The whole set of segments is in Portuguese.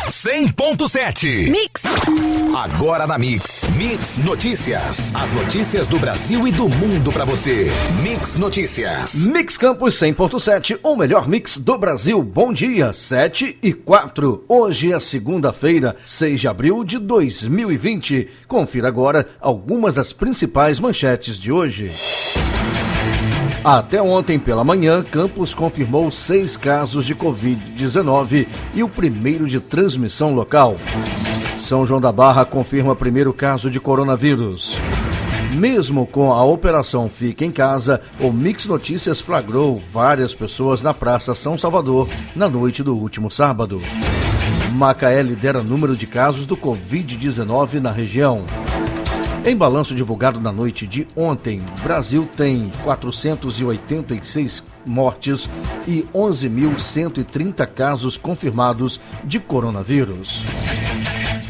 100.7. Mix. Agora na Mix. Mix Notícias. As notícias do Brasil e do mundo pra você. Mix Notícias. Mix Campos 100.7, o melhor mix do Brasil. Bom dia, 7:04. Hoje é segunda-feira, 6 de abril de 2020. Confira agora algumas das principais manchetes de hoje. Até ontem pela manhã, Campos confirmou 6 casos de Covid-19 e o primeiro de transmissão local. São João da Barra confirma primeiro caso de coronavírus. Mesmo com a operação Fica em Casa, o Mix Notícias flagrou várias pessoas na Praça São Salvador na noite do último sábado. Macaé lidera número de casos do Covid-19 na região. Em balanço divulgado na noite de ontem, Brasil tem 486 mortes e 11.130 casos confirmados de coronavírus.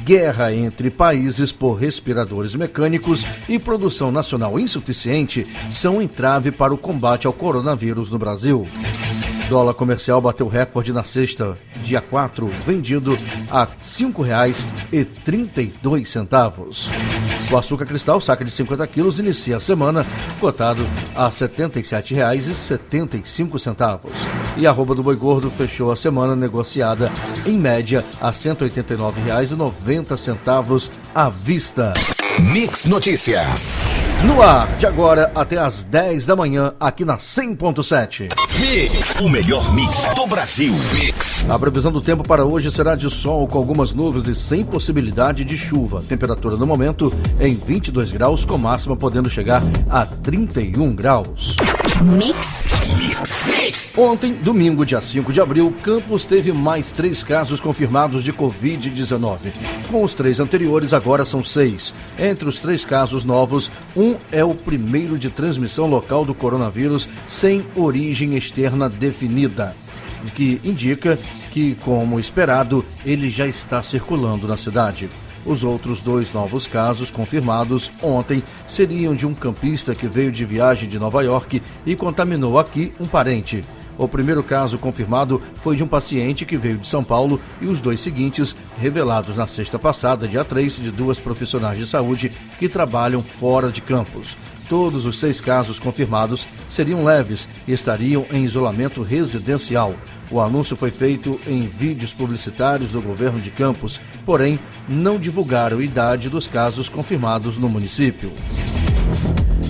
Guerra entre países por respiradores mecânicos e produção nacional insuficiente são entrave para o combate ao coronavírus no Brasil. Dólar comercial bateu recorde na sexta, dia 4, vendido a R$ 5,32. O açúcar cristal, saca de 50 quilos, inicia a semana cotado a R$ 77,75. E a arroba do boi gordo fechou a semana negociada, em média, a R$ 189,90 à vista. Mix Notícias. No ar, de agora até às 10 da manhã, aqui na 100.7. Mix, o melhor mix do Brasil. Mix. A previsão do tempo para hoje será de sol com algumas nuvens e sem possibilidade de chuva. Temperatura no momento em 22 graus, com máxima podendo chegar a 31 graus. Mix. Ontem, domingo, dia 5 de abril, Campos teve mais 3 casos confirmados de Covid-19. Com os 3 anteriores, agora são 6. Entre os 3 casos novos, um é o primeiro de transmissão local do coronavírus sem origem externa definida, o que indica que, como esperado, ele já está circulando na cidade. Os outros 2 novos casos confirmados ontem seriam de um campista que veio de viagem de Nova York e contaminou aqui um parente. O primeiro caso confirmado foi de um paciente que veio de São Paulo e os 2 seguintes, revelados na sexta passada, dia 3, de 2 profissionais de saúde que trabalham fora de Campos. Todos os 6 casos confirmados seriam leves e estariam em isolamento residencial. O anúncio foi feito em vídeos publicitários do governo de Campos, porém não divulgaram a idade dos casos confirmados no município.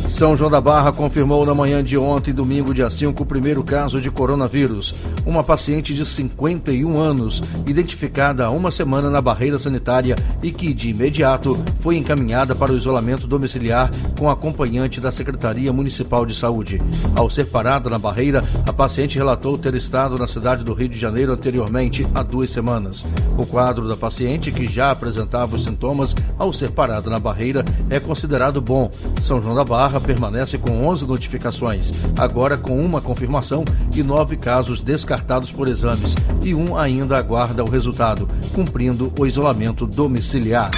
São João da Barra confirmou na manhã de ontem, domingo, dia 5, o primeiro caso de coronavírus. Uma paciente de 51 anos, identificada há uma semana na barreira sanitária e que, de imediato, foi encaminhada para o isolamento domiciliar com acompanhante da Secretaria Municipal de Saúde. Ao ser parada na barreira, a paciente relatou ter estado na cidade do Rio de Janeiro anteriormente, há 2 semanas. O quadro da paciente, que já apresentava os sintomas ao ser parada na barreira, é considerado bom. São João da Barra permanece com 11 notificações, agora com uma confirmação e 9 casos descartados por exames, e um ainda aguarda o resultado, cumprindo o isolamento domiciliar.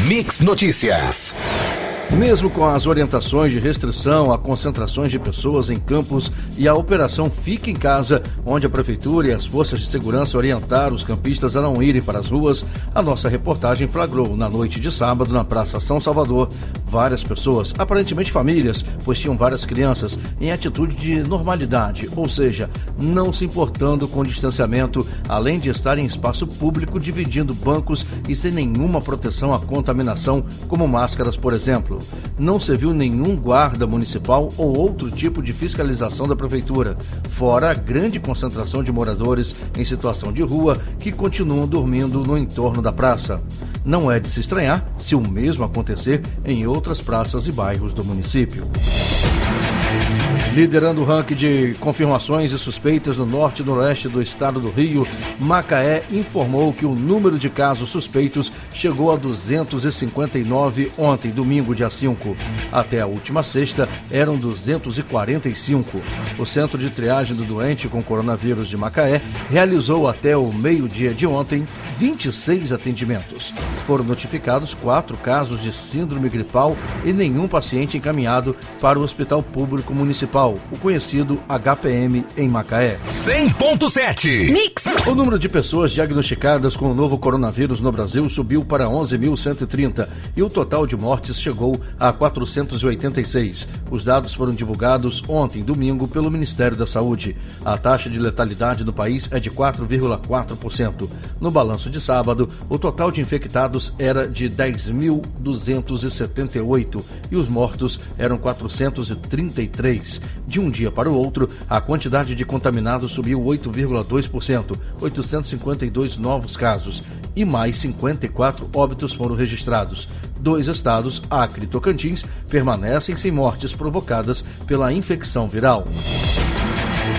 Mix Notícias. Mesmo com as orientações de restrição a concentrações de pessoas em Campos e a operação Fica em Casa, onde a Prefeitura e as forças de segurança orientaram os campistas a não irem para as ruas, a nossa reportagem flagrou na noite de sábado na Praça São Salvador várias pessoas, aparentemente famílias, pois tinham várias crianças, em atitude de normalidade, ou seja, não se importando com o distanciamento, além de estar em espaço público dividindo bancos e sem nenhuma proteção à contaminação, como máscaras, por exemplo. Não se viu nenhum guarda municipal ou outro tipo de fiscalização da prefeitura, fora a grande concentração de moradores em situação de rua que continuam dormindo no entorno da praça. Não é de se estranhar se o mesmo acontecer em outras praças e bairros do município. Liderando o ranking de confirmações e suspeitas no norte e noroeste do estado do Rio, Macaé informou que o número de casos suspeitos chegou a 259 ontem, domingo, dia 5. Até a última sexta, eram 245. O Centro de Triagem do Doente com Coronavírus de Macaé realizou até o meio-dia de ontem 26 atendimentos. Foram notificados 4 casos de síndrome gripal e nenhum paciente encaminhado para o Hospital Público Municipal, o conhecido HPM, em Macaé. 100.7 Mix. O número de pessoas diagnosticadas com o novo coronavírus no Brasil subiu para 11.130 e o total de mortes chegou a 486. Os dados foram divulgados ontem, domingo, pelo Ministério da Saúde. A taxa de letalidade no país é de 4,4%. No balanço de sábado, o total de infectados era de 10.278 e os mortos eram 433. De um dia para o outro, a quantidade de contaminados subiu 8,2%, 852 novos casos, e mais 54 óbitos foram registrados. 2 estados, Acre e Tocantins, permanecem sem mortes provocadas pela infecção viral.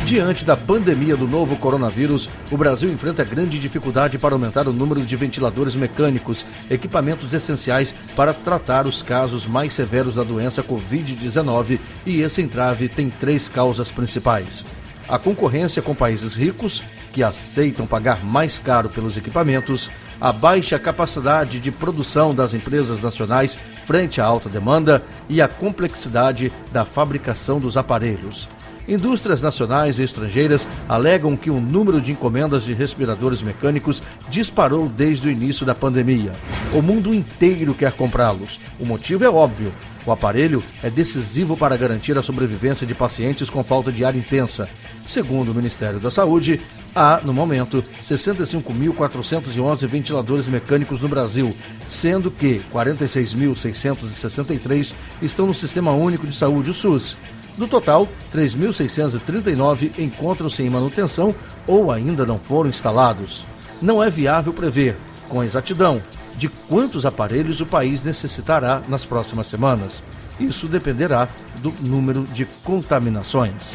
Diante da pandemia do novo coronavírus, o Brasil enfrenta grande dificuldade para aumentar o número de ventiladores mecânicos, equipamentos essenciais para tratar os casos mais severos da doença Covid-19, e esse entrave tem 3 causas principais: a concorrência com países ricos, que aceitam pagar mais caro pelos equipamentos, a baixa capacidade de produção das empresas nacionais frente à alta demanda e a complexidade da fabricação dos aparelhos. Indústrias nacionais e estrangeiras alegam que o número de encomendas de respiradores mecânicos disparou desde o início da pandemia. O mundo inteiro quer comprá-los. O motivo é óbvio: o aparelho é decisivo para garantir a sobrevivência de pacientes com falta de ar intensa. Segundo o Ministério da Saúde, há, no momento, 65.411 ventiladores mecânicos no Brasil, sendo que 46.663 estão no Sistema Único de Saúde, o SUS. Do total, 3.639 encontram-se em manutenção ou ainda não foram instalados. Não é viável prever, com exatidão, de quantos aparelhos o país necessitará nas próximas semanas. Isso dependerá do número de contaminações.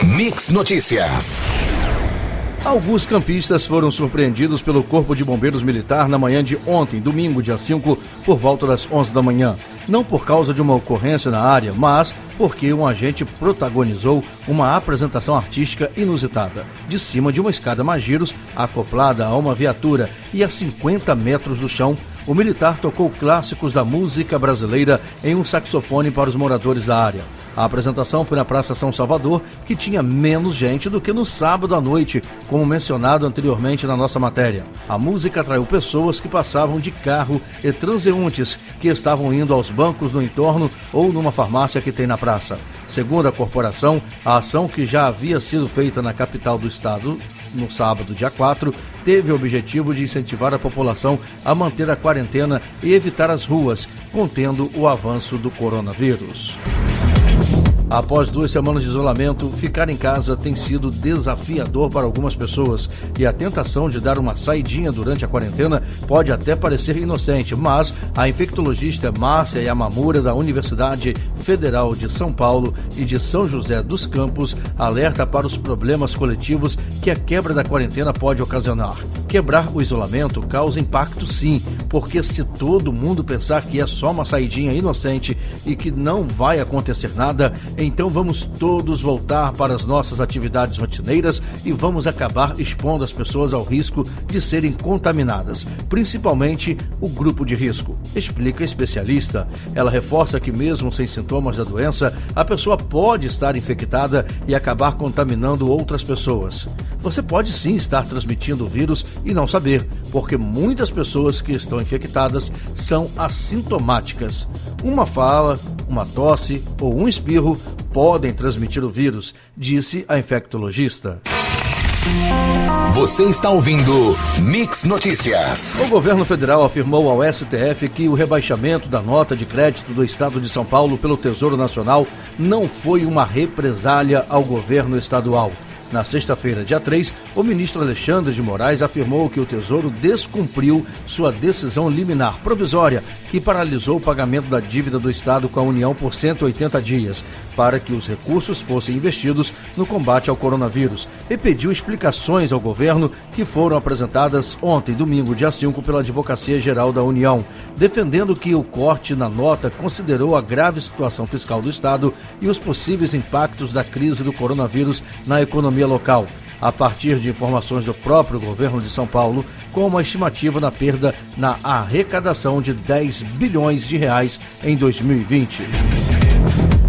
Mix Notícias. Alguns campistas foram surpreendidos pelo Corpo de Bombeiros Militar na manhã de ontem, domingo, dia 5, por volta das 11 da manhã. Não por causa de uma ocorrência na área, mas porque um agente protagonizou uma apresentação artística inusitada, de cima de uma escada Magiros acoplada a uma viatura, e a 50 metros do chão, o militar tocou clássicos da música brasileira em um saxofone para os moradores da área. A apresentação foi na Praça São Salvador, que tinha menos gente do que no sábado à noite, como mencionado anteriormente na nossa matéria. A música atraiu pessoas que passavam de carro e transeuntes que estavam indo aos bancos no entorno ou numa farmácia que tem na praça. Segundo a corporação, a ação, que já havia sido feita na capital do estado no sábado, dia 4, teve o objetivo de incentivar a população a manter a quarentena e evitar as ruas, contendo o avanço do coronavírus. Após 2 semanas de isolamento, ficar em casa tem sido desafiador para algumas pessoas, e a tentação de dar uma saidinha durante a quarentena pode até parecer inocente, mas a infectologista Márcia Yamamura, da Universidade Federal de São Paulo e de São José dos Campos, alerta para os problemas coletivos que a quebra da quarentena pode ocasionar. Quebrar o isolamento causa impacto, sim, porque se todo mundo pensar que é só uma saidinha inocente e que não vai acontecer nada, então vamos todos voltar para as nossas atividades rotineiras e vamos acabar expondo as pessoas ao risco de serem contaminadas, principalmente o grupo de risco, explica a especialista. Ela reforça que mesmo sem sintomas da doença, a pessoa pode estar infectada e acabar contaminando outras pessoas. Você pode sim estar transmitindo o vírus e não saber, porque muitas pessoas que estão infectadas são assintomáticas. Uma fala, uma tosse ou um espirro podem transmitir o vírus, disse a infectologista. Você está ouvindo Mix Notícias. O governo federal afirmou ao STF que o rebaixamento da nota de crédito do estado de São Paulo pelo Tesouro Nacional não foi uma represália ao governo estadual. Na sexta-feira, dia 3, o ministro Alexandre de Moraes afirmou que o Tesouro descumpriu sua decisão liminar provisória, que paralisou o pagamento da dívida do Estado com a União por 180 dias, para que os recursos fossem investidos no combate ao coronavírus, e pediu explicações ao governo, que foram apresentadas ontem, domingo, dia 5, pela Advocacia Geral da União, defendendo que o corte na nota considerou a grave situação fiscal do Estado e os possíveis impactos da crise do coronavírus na economia local. a partir de informações do próprio governo de São Paulo, com uma estimativa na perda na arrecadação de 10 bilhões de reais em 2020.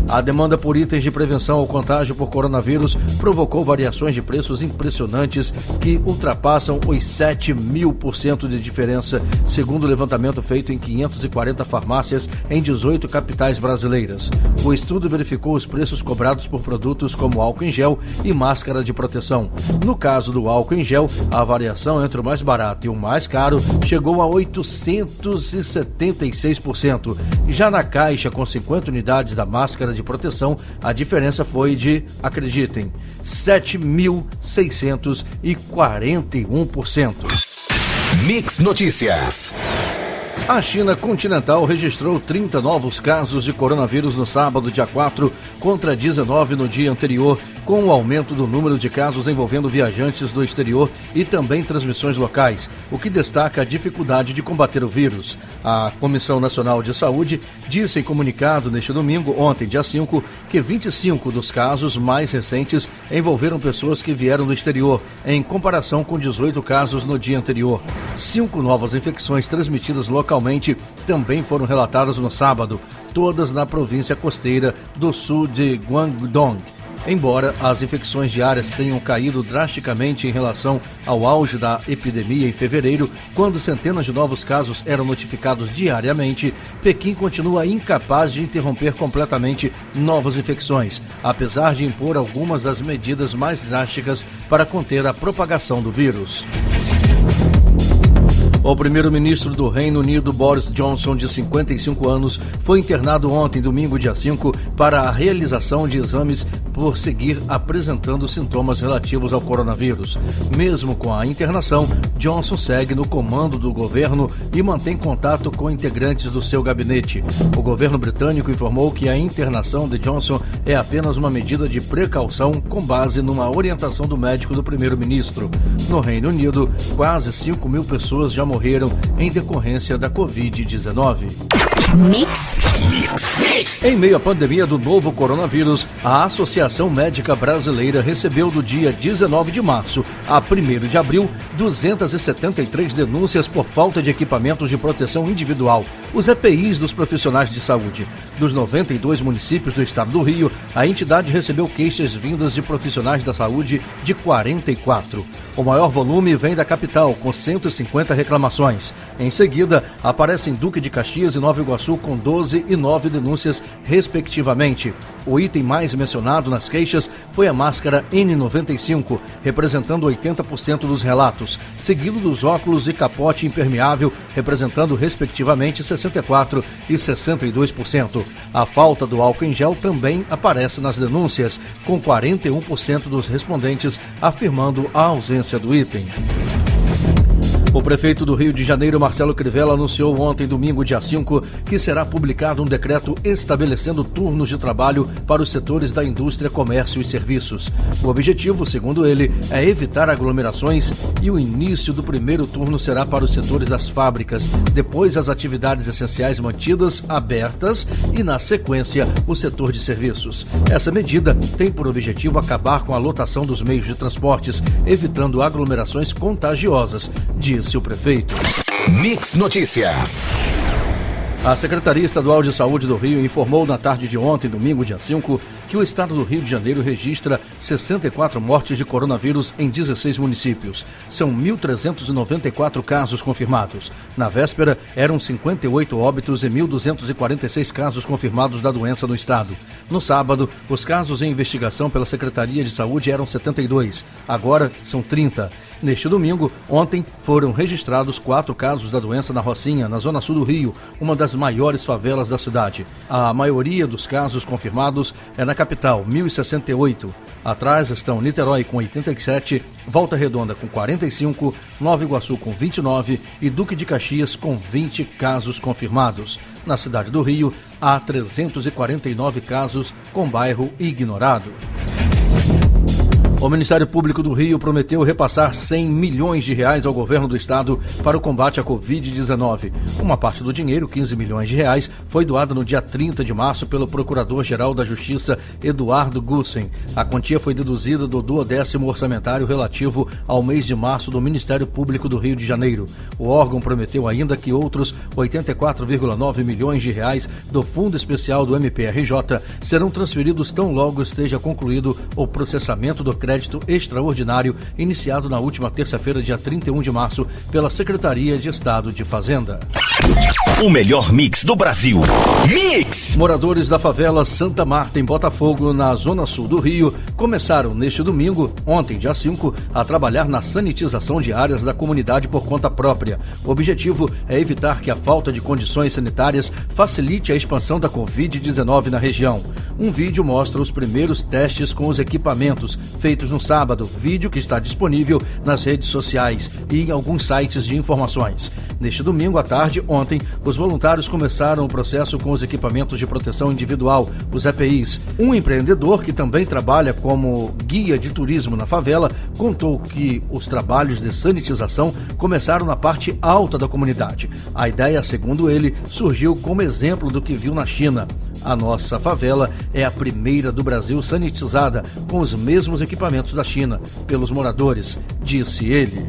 A demanda por itens de prevenção ao contágio por coronavírus provocou variações de preços impressionantes que ultrapassam os 7.000% de diferença, segundo o levantamento feito em 540 farmácias em 18 capitais brasileiras. O estudo verificou os preços cobrados por produtos como álcool em gel e máscara de proteção. No caso do álcool em gel, a variação entre o mais barato e o mais caro chegou a 876%. Já na caixa com 50 unidades da máscara de proteção, a diferença foi de, acreditem, 7.641%. Mix Notícias. A China continental registrou 30 novos casos de coronavírus no sábado, dia 4, contra 19 no dia anterior, com o aumento do número de casos envolvendo viajantes do exterior e também transmissões locais, o que destaca a dificuldade de combater o vírus. A Comissão Nacional de Saúde disse em comunicado neste domingo, ontem, dia 5, que 25 dos casos mais recentes envolveram pessoas que vieram do exterior, em comparação com 18 casos no dia anterior. 5 novas infecções transmitidas localmente também foram relatadas no sábado, todas na província costeira do sul de Guangdong. Embora as infecções diárias tenham caído drasticamente em relação ao auge da epidemia em fevereiro, quando centenas de novos casos eram notificados diariamente, Pequim continua incapaz de interromper completamente novas infecções, apesar de impor algumas das medidas mais drásticas para conter a propagação do vírus. O primeiro-ministro do Reino Unido, Boris Johnson, de 55 anos, foi internado ontem, domingo, dia 5, para a realização de exames por seguir apresentando sintomas relativos ao coronavírus. Mesmo com a internação, Johnson segue no comando do governo e mantém contato com integrantes do seu gabinete. O governo britânico informou que a internação de Johnson é apenas uma medida de precaução com base numa orientação do médico do primeiro-ministro. No Reino Unido, quase 5.000 pessoas já morreram em decorrência da Covid-19. Em meio à pandemia do novo coronavírus, a Associação Médica Brasileira recebeu do dia 19 de março a 1º de abril 273 denúncias por falta de equipamentos de proteção individual, os EPIs dos profissionais de saúde. Dos 92 municípios do estado do Rio, a entidade recebeu queixas vindas de profissionais da saúde de 44. O maior volume vem da capital, com 150 reclamações. Em seguida, aparecem Duque de Caxias e Nova Iguaçu com 12 e 9 denúncias, respectivamente. O item mais mencionado nas queixas foi a máscara N95, representando 80% dos relatos, seguido dos óculos e capote impermeável, representando respectivamente 64% e 62%. A falta do álcool em gel também aparece nas denúncias, com 41% dos respondentes afirmando a ausência do item. O prefeito do Rio de Janeiro, Marcelo Crivella, anunciou ontem, domingo, dia 5, que será publicado um decreto estabelecendo turnos de trabalho para os setores da indústria, comércio e serviços. O objetivo, segundo ele, é evitar aglomerações e o início do primeiro turno será para os setores das fábricas, depois as atividades essenciais mantidas abertas e, na sequência, o setor de serviços. Essa medida tem por objetivo acabar com a lotação dos meios de transportes, evitando aglomerações contagiosas, disse o prefeito. Mix Notícias. A Secretaria Estadual de Saúde do Rio informou na tarde de ontem, domingo, dia 5, que o estado do Rio de Janeiro registra 64 mortes de coronavírus em 16 municípios. São 1.394 casos confirmados. Na véspera, eram 58 óbitos e 1.246 casos confirmados da doença no estado. No sábado, os casos em investigação pela Secretaria de Saúde eram 72. Agora, são 30. Neste domingo, ontem, foram registrados 4 casos da doença na Rocinha, na zona sul do Rio, uma das maiores favelas da cidade. A maioria dos casos confirmados é na capital, 1.068. Atrás estão Niterói com 87, Volta Redonda com 45, Nova Iguaçu com 29 e Duque de Caxias com 20 casos confirmados. Na cidade do Rio, há 349 casos com bairro ignorado. O Ministério Público do Rio prometeu repassar 100 milhões de reais ao governo do estado para o combate à Covid-19. Uma parte do dinheiro, 15 milhões de reais, foi doada no dia 30 de março pelo Procurador-Geral da Justiça, Eduardo Gussen. A quantia foi deduzida do 12º orçamentário relativo ao mês de março do Ministério Público do Rio de Janeiro. O órgão prometeu ainda que outros 84,9 milhões de reais do Fundo Especial do MPRJ serão transferidos tão logo esteja concluído o processamento do crédito extraordinário iniciado na última terça-feira, dia 31 de março, pela Secretaria de Estado de Fazenda. O melhor mix do Brasil. Mix! Moradores da favela Santa Marta, em Botafogo, na zona sul do Rio, começaram neste domingo, ontem, dia 5, a trabalhar na sanitização de áreas da comunidade por conta própria. O objetivo é evitar que a falta de condições sanitárias facilite a expansão da Covid-19 na região. Um vídeo mostra os primeiros testes com os equipamentos, feitos no sábado, vídeo que está disponível nas redes sociais e em alguns sites de informações. Neste domingo à tarde, ontem, os voluntários começaram o processo com os equipamentos de proteção individual, os EPIs. Um empreendedor que também trabalha como guia de turismo na favela contou que os trabalhos de sanitização começaram na parte alta da comunidade. A ideia, segundo ele, surgiu como exemplo do que viu na China. A nossa favela é a primeira do Brasil sanitizada com os mesmos equipamentos da China, pelos moradores, disse ele.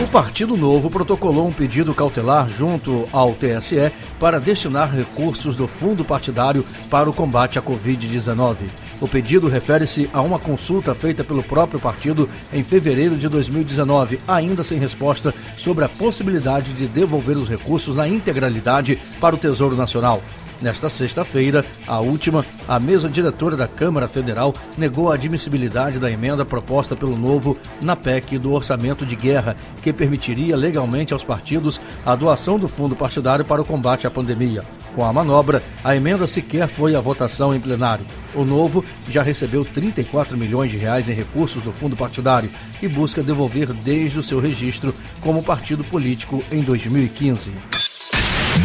O Partido Novo protocolou um pedido cautelar junto ao TSE para destinar recursos do fundo partidário para o combate à Covid-19. O pedido refere-se a uma consulta feita pelo próprio partido em fevereiro de 2019, ainda sem resposta sobre a possibilidade de devolver os recursos na integralidade para o Tesouro Nacional. Nesta sexta-feira, a última, a mesa diretora da Câmara Federal negou a admissibilidade da emenda proposta pelo Novo na PEC do Orçamento de Guerra, que permitiria legalmente aos partidos a doação do fundo partidário para o combate à pandemia. Com a manobra, a emenda sequer foi à votação em plenário. O Novo já recebeu 34 milhões de reais em recursos do fundo partidário e busca devolver desde o seu registro como partido político em 2015.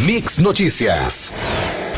Mix Notícias.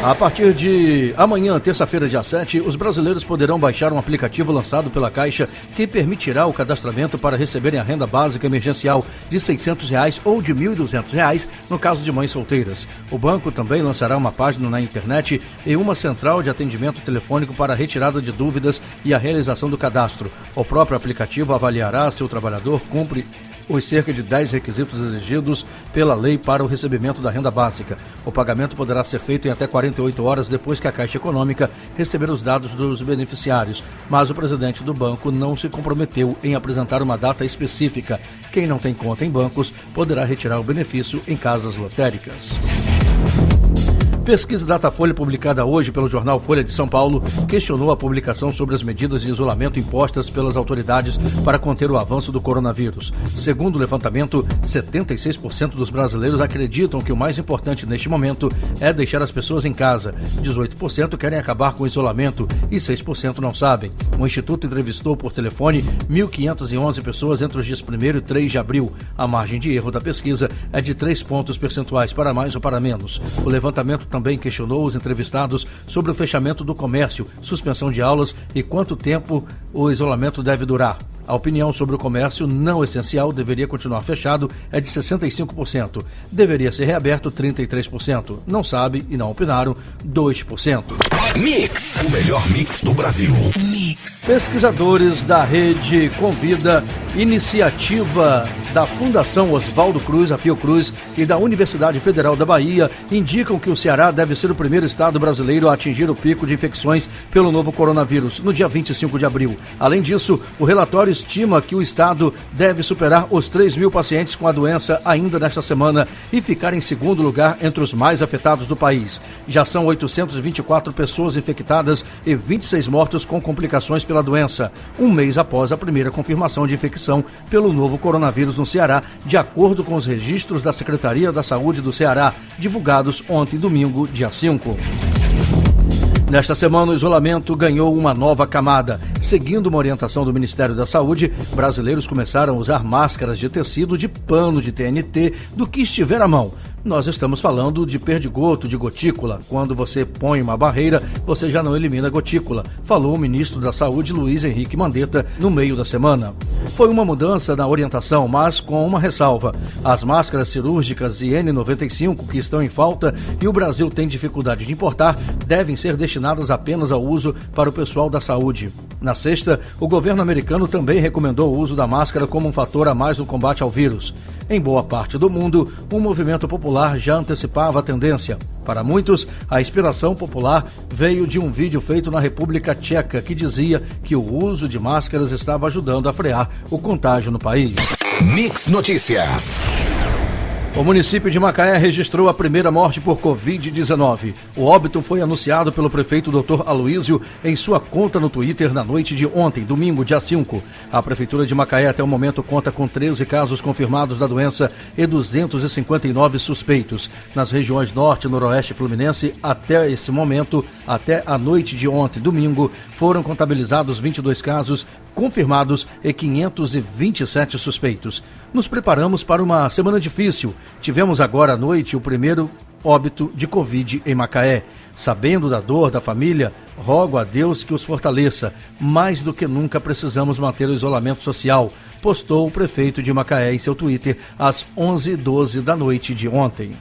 A partir de amanhã, terça-feira, dia 7, os brasileiros poderão baixar um aplicativo lançado pela Caixa que permitirá o cadastramento para receberem a renda básica emergencial de R$ 600 ou de R$ 1.200 no caso de mães solteiras. O banco também lançará uma página na internet e uma central de atendimento telefônico para a retirada de dúvidas e a realização do cadastro. O próprio aplicativo avaliará se o trabalhador cumpre os cerca de 10 requisitos exigidos pela lei para o recebimento da renda básica. O pagamento poderá ser feito em até 48 horas depois que a Caixa Econômica receber os dados dos beneficiários, mas o presidente do banco não se comprometeu em apresentar uma data específica. Quem não tem conta em bancos poderá retirar o benefício em casas lotéricas. Pesquisa Datafolha, publicada hoje pelo jornal Folha de São Paulo, questionou a publicação sobre as medidas de isolamento impostas pelas autoridades para conter o avanço do coronavírus. Segundo o levantamento, 76% dos brasileiros acreditam que o mais importante neste momento é deixar as pessoas em casa. 18% querem acabar com o isolamento e 6% não sabem. O Instituto entrevistou por telefone 1.511 pessoas entre os dias 1º e 3 de abril. A margem de erro da pesquisa é de 3 pontos percentuais, para mais ou para menos. O levantamento também questionou os entrevistados sobre o fechamento do comércio, suspensão de aulas e quanto tempo o isolamento deve durar. A opinião sobre o comércio não essencial deveria continuar fechado é de 65%. Deveria ser reaberto 33%. Não sabe e não opinaram 2%. Mix, o melhor mix do Brasil. Mix. Pesquisadores da Rede Convida, iniciativa da Fundação Oswaldo Cruz, a Fiocruz, e da Universidade Federal da Bahia indicam que o Ceará deve ser o primeiro estado brasileiro a atingir o pico de infecções pelo novo coronavírus no dia 25 de abril. Além disso, o relatório estima que o estado deve superar os 3.000 pacientes com a doença ainda nesta semana e ficar em segundo lugar entre os mais afetados do país. Já são 824 pessoas infectadas e 26 mortos com complicações pela doença, um mês após a primeira confirmação de infecção pelo novo coronavírus no Ceará, de acordo com os registros da Secretaria da Saúde do Ceará, divulgados ontem, domingo, dia 5. Nesta semana, o isolamento ganhou uma nova camada. Seguindo uma orientação do Ministério da Saúde, brasileiros começaram a usar máscaras de tecido de pano de TNT do que estiver à mão. Nós estamos falando de perdigoto, de gotícula. Quando você põe uma barreira, você já não elimina a gotícula, falou o ministro da Saúde, Luiz Henrique Mandetta, no meio da semana. Foi uma mudança na orientação, mas com uma ressalva. As máscaras cirúrgicas e N95 que estão em falta e o Brasil tem dificuldade de importar, devem ser destinadas apenas ao uso para o pessoal da saúde. Na sexta, o governo americano também recomendou o uso da máscara como um fator a mais no combate ao vírus. Em boa parte do mundo, o movimento popular já antecipava a tendência. Para muitos, a inspiração popular veio de um vídeo feito na República Tcheca que dizia que o uso de máscaras estava ajudando a frear o contágio no país. Mix Notícias. O município de Macaé registrou a primeira morte por Covid-19. O óbito foi anunciado pelo prefeito Dr. Aloísio em sua conta no Twitter na noite de ontem, domingo, dia 5. A prefeitura de Macaé até o momento conta com 13 casos confirmados da doença e 259 suspeitos. Nas regiões norte e noroeste fluminense, até esse momento, até a noite de ontem, domingo, foram contabilizados 22 casos confirmados e 527 suspeitos. Nos preparamos para uma semana difícil. Tivemos agora à noite o primeiro óbito de Covid em Macaé. Sabendo da dor da família, rogo a Deus que os fortaleça. Mais do que nunca precisamos manter o isolamento social, postou o prefeito de Macaé em seu Twitter às 11h12 da noite de ontem.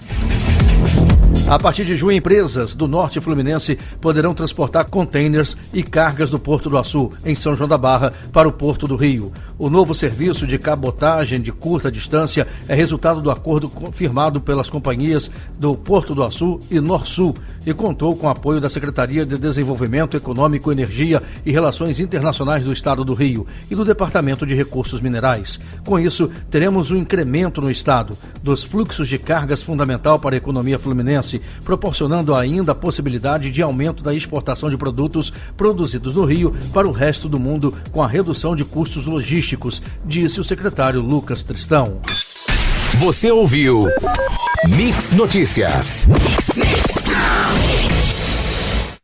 A partir de junho, empresas do norte fluminense poderão transportar containers e cargas do Porto do Açu, em São João da Barra, para o Porto do Rio. O novo serviço de cabotagem de curta distância é resultado do acordo firmado pelas companhias do Porto do Açu e Norsul e contou com o apoio da Secretaria de Desenvolvimento Econômico, Energia e Relações Internacionais do Estado do Rio e do Departamento de Recursos Minerais. Com isso, teremos um incremento no Estado dos fluxos de cargas fundamental para a economia fluminense, proporcionando ainda a possibilidade de aumento da exportação de produtos produzidos no Rio para o resto do mundo com a redução de custos logísticos, disse o secretário Lucas Tristão. Você ouviu Mix Notícias. Mix.